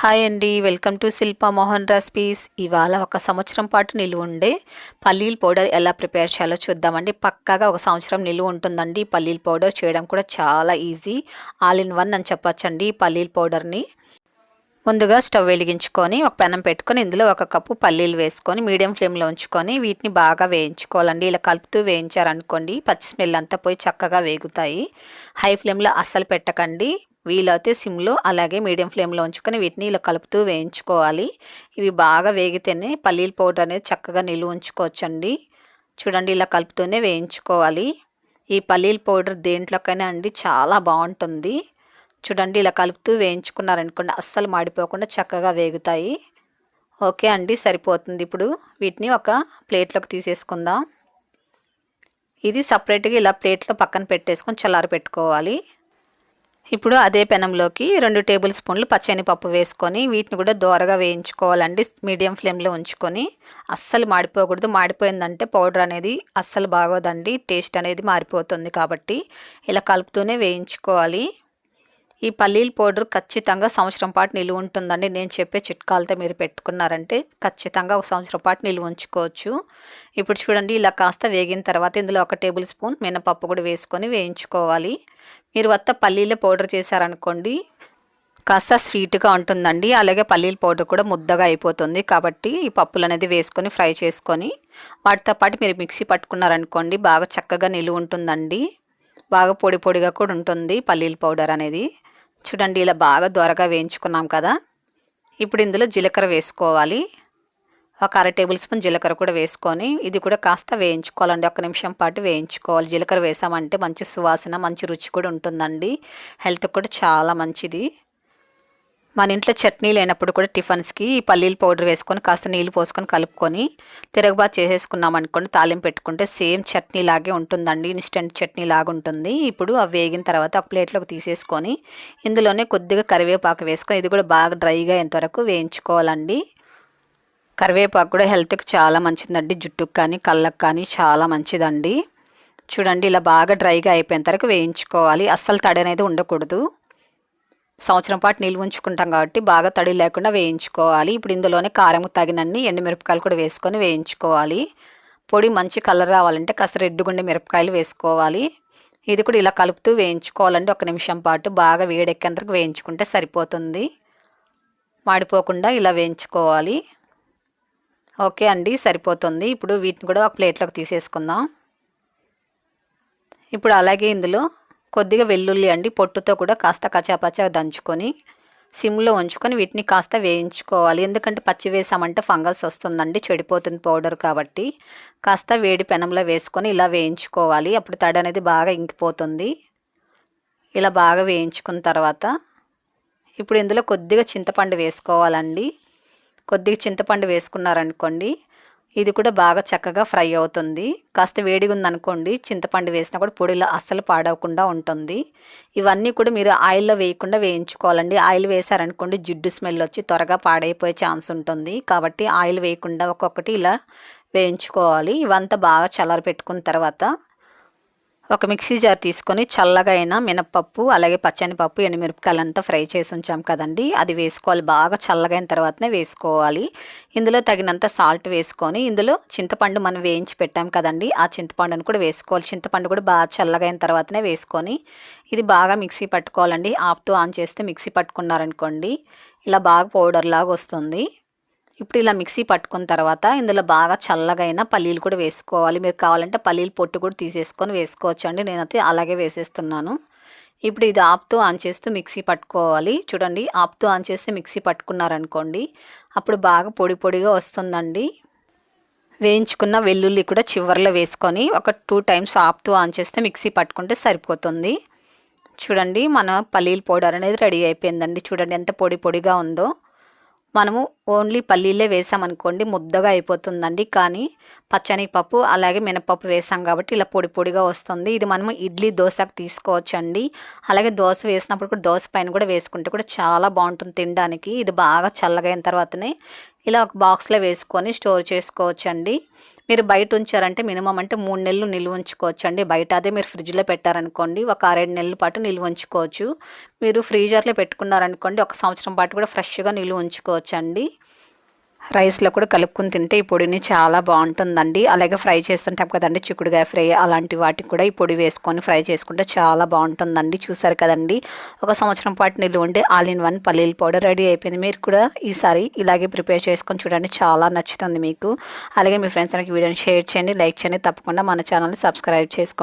Hi అండి, welcome to Shilpa Mohan recipes. ఇవాళ ఒక సంవత్సరం పాటు నిలువ ఉండే పల్లీల పౌడర్ ఎలా ప్రిపేర్ చేయాలో చూద్దామండి. పక్కాగా ఒక సంవత్సరం నిలువ ఉంటుందండి. పల్లీల పౌడర్ చేయడం కూడా చాలా ఈజీ, ఆల్ ఇన్ వన్ అని చెప్పొచ్చండి. ఈ పల్లీల పౌడర్ని ముందుగా స్టవ్ వెలిగించుకొని ఒక పెనం పెట్టుకొని ఇందులో ఒక కప్పు పల్లీలు వేసుకొని మీడియం ఫ్లేమ్లో ఉంచుకొని వీటిని బాగా వేయించుకోవాలండి. ఇలా కలుపుతూ వేయించారనుకోండి పచ్చి స్మెల్ అంతా పోయి చక్కగా వేగుతాయి. హై ఫ్లేమ్లో అస్సలు పెట్టకండి, వీలైతే సిమ్లో అలాగే మీడియం ఫ్లేమ్లో ఉంచుకొని వీటిని ఇలా కలుపుతూ వేయించుకోవాలి. ఇవి బాగా వేగితేనే పల్లీల పౌడర్ అనేది చక్కగా నిలువ ఉంచుకోవచ్చండి. చూడండి, ఇలా కలుపుతూనే వేయించుకోవాలి. ఈ పల్లీల పౌడర్ దేంట్లోకైనా అండి చాలా బాగుంటుంది. చూడండి, ఇలా కలుపుతూ వేయించుకున్నారనుకోండి అస్సలు మాడిపోకుండా చక్కగా వేగుతాయి. ఓకే అండి, సరిపోతుంది. ఇప్పుడు వీటిని ఒక ప్లేట్లోకి తీసేసుకుందాం. ఇది సపరేట్గా ఇలా ప్లేట్లో పక్కన పెట్టేసుకొని చల్లారి పెట్టుకోవాలి. ఇప్పుడు అదే పెనంలోకి 2 టేబుల్ స్పూన్లు పచ్చెనపప్పు వేసుకొని వీటిని కూడా దోరగా వేయించుకోవాలండి. మీడియం ఫ్లేమ్లో ఉంచుకొని అస్సలు మాడిపోకూడదు. మాడిపోయిందంటే పౌడర్ అనేది అస్సలు బాగోదండి, టేస్ట్ అనేది మారిపోతుంది. కాబట్టి ఇలా కలుపుతూనే వేయించుకోవాలి. ఈ పల్లీల పౌడర్ ఖచ్చితంగా సంవత్సరం పాటు నిలువ ఉంటుందండి. నేను చెప్పే చిట్కాలతో మీరు పెట్టుకున్నారంటే ఖచ్చితంగా ఒక సంవత్సరం పాటు నిలువ ఉంచుకోవచ్చు. ఇప్పుడు చూడండి, ఇలా కాస్త వేగిన తర్వాత ఇందులో 1 టేబుల్ స్పూన్ మినపప్పు కూడా వేసుకొని వేయించుకోవాలి. మీరు పల్లీల పౌడర్ చేశారనుకోండి కాస్త స్వీట్గా ఉంటుందండి. అలాగే పల్లీల పౌడర్ కూడా ముద్దగా అయిపోతుంది. కాబట్టి ఈ పప్పులు అనేది వేసుకొని ఫ్రై చేసుకొని వాటితో పాటు మీరు మిక్సీ పట్టుకున్నారనుకోండి బాగా చక్కగా నిలువ ఉంటుందండి. బాగా పొడి పొడిగా కూడా ఉంటుంది పల్లీల పౌడర్ అనేది. చూడండి, ఇలా బాగా దోరగా వేయించుకున్నాం కదా. ఇప్పుడు ఇందులో జీలకర్ర వేసుకోవాలి. ఒక 1/2 టేబుల్ స్పూన్ జీలకర్ర కూడా వేసుకొని ఇది కూడా కాస్త వేయించుకోవాలండి. 1 నిమిషం పాటు వేయించుకోవాలి. జీలకర్ర వేసామంటే మంచి సువాసన, మంచి రుచి కూడా ఉంటుందండి. హెల్త్కి కూడా చాలా మంచిది. మన ఇంట్లో చట్నీ లేనప్పుడు కూడా టిఫిన్స్కి ఈ పల్లీల పౌడర్ వేసుకొని కాస్త నీళ్ళు పోసుకొని కలుపుకొని తిరగబాతు చేసేసుకున్నాం అనుకోండి, తాలింపు పెట్టుకుంటే సేమ్ చట్నీ లాగే ఉంటుందండి. ఇన్స్టెంట్ చట్నీ లాగా ఉంటుంది. ఇప్పుడు అవి వేగిన తర్వాత ఒక ప్లేట్లోకి తీసేసుకొని ఇందులోనే కొద్దిగా కరివేపాకు వేసుకొని ఇది కూడా బాగా డ్రైగా ఎంతవరకు వేయించుకోవాలండి. కరివేపాకు కూడా హెల్త్కి చాలా మంచిదండి. జుట్టుకు కానీ కళ్ళకు కానీ చాలా మంచిదండి. చూడండి, ఇలా బాగా డ్రైగా అయిపోయిన తర్వాత వేయించుకోవాలి. అస్సలు తడి అనేది ఉండకూడదు. సంవత్సరం పాటు నిల్వ ఉంచుకుంటాం కాబట్టి బాగా తడి లేకుండా వేయించుకోవాలి. ఇప్పుడు ఇందులోనే కారం తగినన్ని ఎండుమిరపకాయలు కూడా వేసుకొని వేయించుకోవాలి. పొడి మంచి కలర్ రావాలంటే కాస్త రెడ్డుగుండే మిరపకాయలు వేసుకోవాలి. ఇది కూడా ఇలా కలుపుతూ వేయించుకోవాలండి. 1 నిమిషం పాటు బాగా వేడెక్కేంతవరకు వేయించుకుంటే సరిపోతుంది. మాడిపోకుండా ఇలా వేయించుకోవాలి. ఓకే అండి, సరిపోతుంది. ఇప్పుడు వీటిని కూడా ఒక ప్లేట్లోకి తీసేసుకుందాం. ఇప్పుడు అలాగే ఇందులో కొద్దిగా వెల్లుల్లి అండి పొట్టుతో కూడా కాస్త కచాపచా దంచుకొని సిమ్లో ఉంచుకొని వీటిని కాస్త వేయించుకోవాలి. ఎందుకంటే పచ్చి వేసామంటే ఫంగస్ వస్తుందండి, చెడిపోతుంది పౌడర్. కాబట్టి కాస్త వేడి పెనంలో వేసుకొని ఇలా వేయించుకోవాలి. అప్పుడు తడి అనేది బాగా ఇంకిపోతుంది. ఇలా బాగా వేయించుకున్న తర్వాత ఇప్పుడు ఇందులో కొద్దిగా చింతపండు వేసుకోవాలండి. కొద్దిగా చింతపండు వేసుకున్నారనుకోండి ఇది కూడా బాగా చక్కగా ఫ్రై అవుతుంది. కాస్త వేడిగా ఉందనుకోండి చింతపండు వేసినా కూడా పొడిలో అస్సలు పాడవకుండా ఉంటుంది. ఇవన్నీ కూడా మీరు ఆయిల్లో వేయకుండా వేయించుకోవాలండి. ఆయిల్ వేసారనుకోండి జిడ్డు స్మెల్ వచ్చి త్వరగా పాడైపోయే ఛాన్స్ ఉంటుంది. కాబట్టి ఆయిల్ వేయకుండా ఒక్కొక్కటి ఇలా వేయించుకోవాలి. ఇవంతా బాగా చల్లారి పెట్టుకున్న తర్వాత ఒక మిక్సీ జార్ తీసుకొని చల్లగా అయిన మినపప్పు అలాగే పచ్చనిపప్పు ఎండుమిరపకాయలంతా ఫ్రై చేసి ఉంచాం కదండి, అది వేసుకోవాలి. బాగా చల్లగా అయిన తర్వాతనే వేసుకోవాలి. ఇందులో తగినంత సాల్ట్ వేసుకొని ఇందులో చింతపండు మనం వేయించి పెట్టాం కదండి, ఆ చింతపండును కూడా వేసుకోవాలి. చింతపండు కూడా బాగా చల్లగా అయిన తర్వాతనే వేసుకొని ఇది బాగా మిక్సీ పట్టుకోవాలండి. ఆఫ్తో ఆన్ చేస్తే మిక్సీ పట్టుకున్నారనుకోండి ఇలా బాగా పౌడర్ లాగా వస్తుంది. ఇప్పుడు ఇలా మిక్సీ పట్టుకున్న తర్వాత ఇందులో బాగా చల్లగా అయిన పల్లీలు కూడా వేసుకోవాలి. మీరు కావాలంటే పల్లీలు పొట్టు కూడా తీసేసుకొని వేసుకోవచ్చు అండి. నేనైతే అలాగే వేసేస్తున్నాను. ఇప్పుడు ఇది ఆఫ్తో ఆన్ చేస్తూ మిక్సీ పట్టుకోవాలి. చూడండి, ఆఫ్తో ఆన్ చేస్తే మిక్సీ పట్టుకున్నారనుకోండి అప్పుడు బాగా పొడి పొడిగా వస్తుందండి. వేయించుకున్న వెల్లుల్లి కూడా చివర్లో వేసుకొని ఒక 2 టైమ్స్ ఆఫ్తో ఆన్ చేస్తే మిక్సీ పట్టుకుంటే సరిపోతుంది. చూడండి, మన పల్లీల పౌడర్ అనేది రెడీ అయిపోయిందండి. చూడండి ఎంత పొడి పొడిగా ఉందో. మనము ఓన్లీ పల్లీలే వేసామనుకోండి ముద్దగా అయిపోతుందండి. కానీ పచ్చనిపప్పు అలాగే మినపప్పు వేసాం కాబట్టి ఇలా పొడి పొడిగా వస్తుంది. ఇది మనము ఇడ్లీ దోశకు తీసుకోవచ్చండి. అలాగే దోశ వేసినప్పుడు కూడా దోశ పైన కూడా వేసుకుంటే కూడా చాలా బాగుంటుంది తినడానికి. ఇది బాగా చల్లగైన తర్వాతనే ఇలా ఒక బాక్స్లో వేసుకొని స్టోర్ చేసుకోవచ్చండి. మీరు బయట ఉంచారంటే మినిమం అంటే 3 నెలలు నిల్వ ఉంచుకోవచ్చండి. బయట అదే మీరు ఫ్రిడ్జ్లో పెట్టారనుకోండి ఒక 6-7 నెలల పాటు నిల్వ ఉంచుకోవచ్చు. మీరు ఫ్రీజర్లో పెట్టుకున్నారనుకోండి 1 సంవత్సరం పాటు కూడా ఫ్రెష్గా నిల్వ ఉంచుకోవచ్చండి. రైస్లో కూడా కలుపుకొని తింటే ఈ పొడిని చాలా బాగుంటుందండి. అలాగే ఫ్రై చేస్తుంటాం కదండి, చిక్కుడుకాయ ఫ్రై అలాంటి వాటికి కూడా ఈ పొడి వేసుకొని ఫ్రై చేసుకుంటే చాలా బాగుంటుందండి. చూసారు కదండి, 1 సంవత్సరం పాటు నిల్వ ఉంటే ఆల్ ఇన్ వన్ పల్లీల పౌడర్ రెడీ అయిపోయింది. మీరు కూడా ఈసారి ఇలాగే ప్రిపేర్ చేసుకొని చూడండి, చాలా నచ్చుతుంది మీకు. అలాగే మీ ఫ్రెండ్స్ అందరికి వీడియోని షేర్ చేయండి, లైక్ చేయండి, తప్పకుండా మన ఛానల్ని సబ్స్క్రైబ్ చేసుకోండి.